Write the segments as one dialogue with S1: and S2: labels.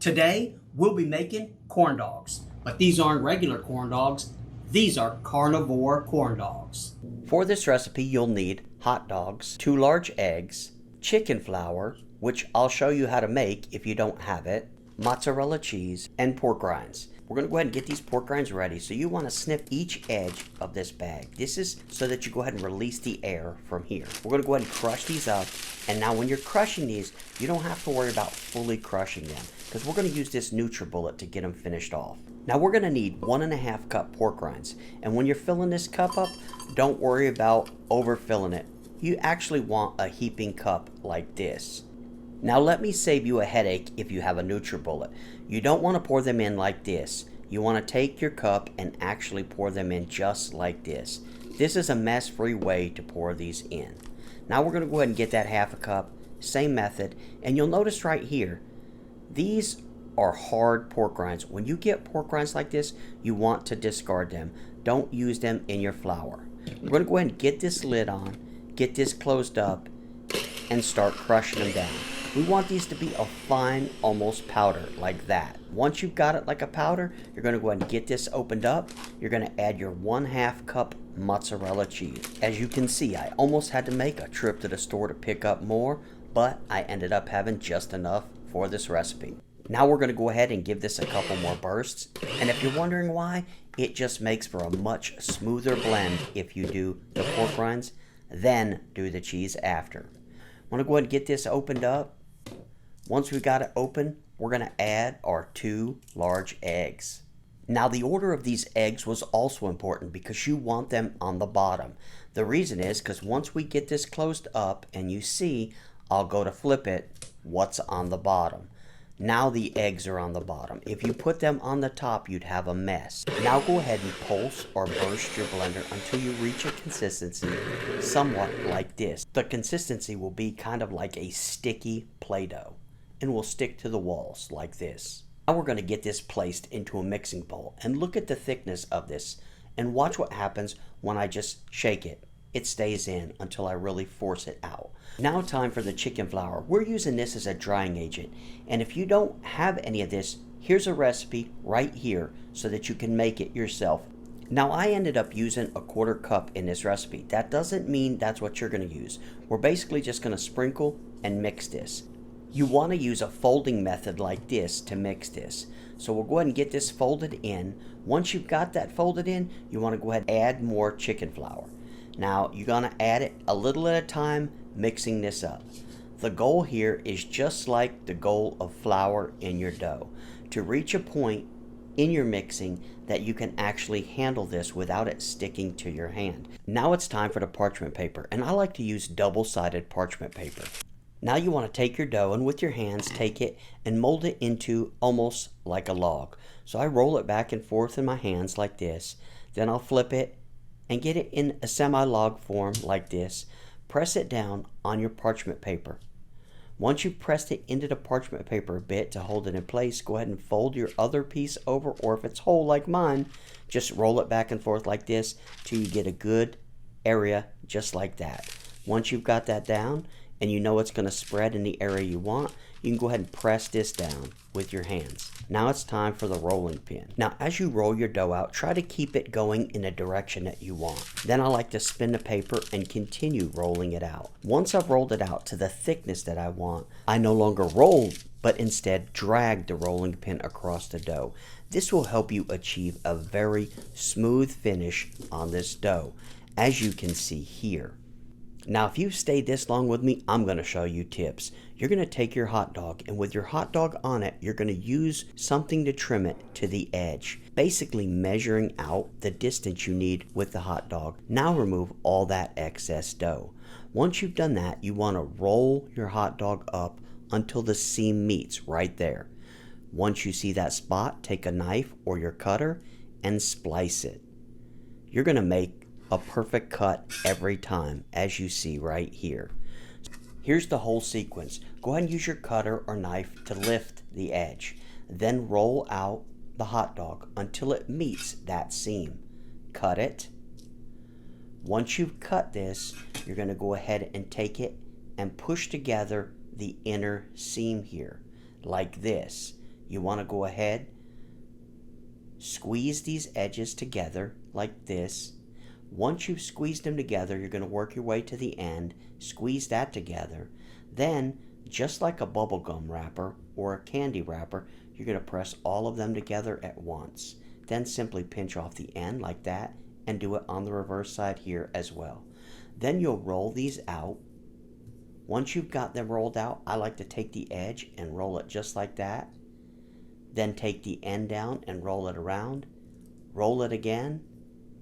S1: Today, we'll be making corn dogs, but these aren't regular corn dogs. These are carnivore corn dogs. For this recipe, you'll need hot dogs, 2 large eggs, chicken flour, which I'll show you how to make if you don't have it, mozzarella cheese, and pork rinds. We're going to go ahead and get these pork rinds ready. So you want to snip each edge of this bag. This is so that you go ahead and release the air from here. We're going to go ahead and crush these up. And now when you're crushing these, you don't have to worry about fully crushing them, because we're going to use this NutriBullet to get them finished off. Now we're going to need 1.5 cup pork rinds. And when you're filling this cup up, don't worry about overfilling it. You actually want a heaping cup like this. Now let me save you a headache if you have a NutriBullet. You don't want to pour them in like this. You want to take your cup and actually pour them in just like this. This is a mess-free way to pour these in. Now we're going to go ahead and get that 1/2 cup, same method, and you'll notice right here, these are hard pork rinds. When you get pork rinds like this, you want to discard them. Don't use them in your flour. We're going to go ahead and get this lid on, get this closed up, and start crushing them down. We want these to be a fine, almost powder, like that. Once you've got it like a powder, you're going to go ahead and get this opened up. You're going to add your 1/2 cup mozzarella cheese. As you can see, I almost had to make a trip to the store to pick up more, but I ended up having just enough for this recipe. Now we're going to go ahead and give this a couple more bursts. And if you're wondering why, it just makes for a much smoother blend if you do the pork rinds, then do the cheese after. I'm going to go ahead and get this opened up. Once we got it open, we're going to add our 2 large eggs. Now the order of these eggs was also important because you want them on the bottom. The reason is because once we get this closed up and you see, I'll go to flip it, what's on the bottom. Now the eggs are on the bottom. If you put them on the top, you'd have a mess. Now go ahead and pulse or burst your blender until you reach a consistency somewhat like this. The consistency will be kind of like a sticky Play-Doh and will stick to the walls like this. Now we're going to get this placed into a mixing bowl and look at the thickness of this and watch what happens when I just shake it. It stays in until I really force it out. Now time for the chicken flour. We're using this as a drying agent, and if you don't have any of this, here's a recipe right here so that you can make it yourself. Now I ended up using a 1/4 cup in this recipe. That doesn't mean that's what you're going to use. We're basically just going to sprinkle and mix this. You want to use a folding method like this to mix this. So we'll go ahead and get this folded in. Once you've got that folded in, you want to go ahead and add more chicken flour. Now you're going to add it a little at a time, mixing this up. The goal here is just like the goal of flour in your dough, to reach a point in your mixing that you can actually handle this without it sticking to your hand. Now it's time for the parchment paper, and I like to use double-sided parchment paper. Now you want to take your dough and with your hands take it and mold it into almost like a log. So I roll it back and forth in my hands like this. Then I'll flip it and get it in a semi-log form like this. Press it down on your parchment paper. Once you've pressed it into the parchment paper a bit to hold it in place, go ahead and fold your other piece over, or if it's whole like mine, just roll it back and forth like this till you get a good area just like that. Once you've got that down and you know it's going to spread in the area you want, you can go ahead and press this down with your hands. Now it's time for the rolling pin. Now as you roll your dough out, try to keep it going in a direction that you want. Then I like to spin the paper and continue rolling it out. Once I've rolled it out to the thickness that I want, I no longer roll, but instead drag the rolling pin across the dough. This will help you achieve a very smooth finish on this dough, as you can see here. Now if you've stayed this long with me, I'm going to show you tips. You're going to take your hot dog, and with your hot dog on it, you're going to use something to trim it to the edge, basically measuring out the distance you need with the hot dog. Now remove all that excess dough. Once you've done that, you want to roll your hot dog up until the seam meets right there. Once you see that spot, take a knife or your cutter and splice it. You're going to make a perfect cut every time, as you see right here. Here's the whole sequence. Go ahead and use your cutter or knife to lift the edge. Then roll out the hot dog until it meets that seam. Cut it. Once you've cut this, you're going to go ahead and take it and push together the inner seam here, like this. you want to go ahead, squeeze these edges together like this. Once you've squeezed them together, you're going to work your way to the end, squeeze that together. Then, just like a bubble gum wrapper or a candy wrapper, you're going to press all of them together at once. Then simply pinch off the end like that and do it on the reverse side here as well. Then you'll roll these out. Once you've got them rolled out, I like to take the edge and roll it just like that. Then take the end down and roll it around. Roll it again.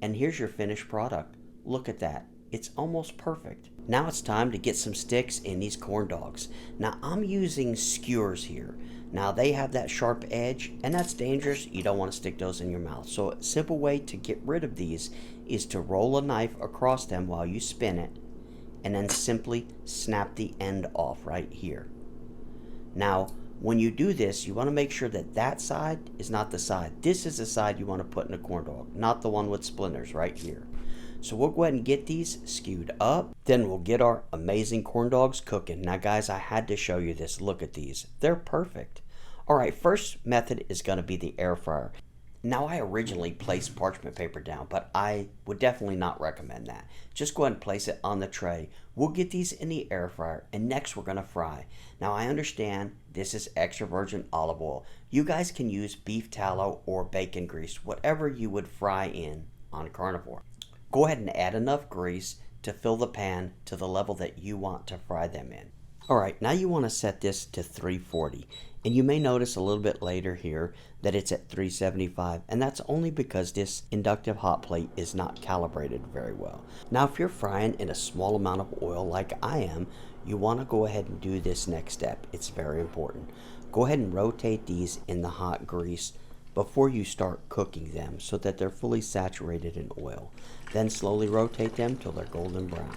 S1: And here's your finished product. Look at that. It's almost perfect. Now it's time to get some sticks in these corn dogs. Now I'm using skewers here. Now they have that sharp edge and that's dangerous. You don't want to stick those in your mouth. So a simple way to get rid of these is to roll a knife across them while you spin it and then simply snap the end off right here. Now when you do this, you want to make sure that that side is not the side. This is the side you want to put in a corn dog, not the one with splinters right here. So we'll go ahead and get these skewed up. Then we'll get our amazing corn dogs cooking. Now guys, I had to show you this. Look at these. They're perfect. All right, first method is going to be the air fryer. Now I originally placed parchment paper down, but I would definitely not recommend that. Just go ahead and place it on the tray. We'll get these in the air fryer, and next we're going to fry. Now I understand this is extra virgin olive oil. You guys can use beef tallow or bacon grease, whatever you would fry in on Carnivore. Go ahead and add enough grease to fill the pan to the level that you want to fry them in. Alright, now you want to set this to 340. And you may notice a little bit later here that it's at 375, and that's only because this inductive hot plate is not calibrated very well. Now if you're frying in a small amount of oil like I am, you want to go ahead and do this next step. It's very important. Go ahead and rotate these in the hot grease before you start cooking them so that they're fully saturated in oil. Then slowly rotate them till they're golden brown.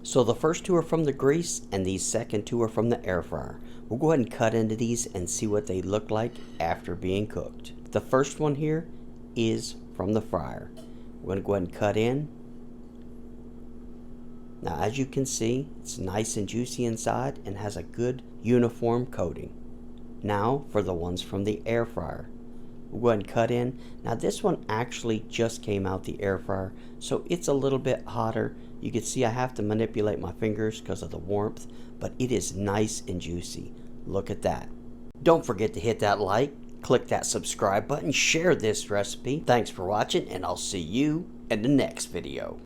S1: So the first two are from the grease and these second two are from the air fryer. We'll go ahead and cut into these and see what they look like after being cooked. The first one here is from the fryer. We're going to go ahead and cut in. Now as you can see, it's nice and juicy inside and has a good uniform coating. Now for the ones from the air fryer. We'll go ahead and cut in. Now this one actually just came out the air fryer, so it's a little bit hotter. You can see I have to manipulate my fingers because of the warmth, but it is nice and juicy. Look at that. Don't forget to hit that like, click that subscribe button, share this recipe. Thanks for watching, and I'll see you in the next video.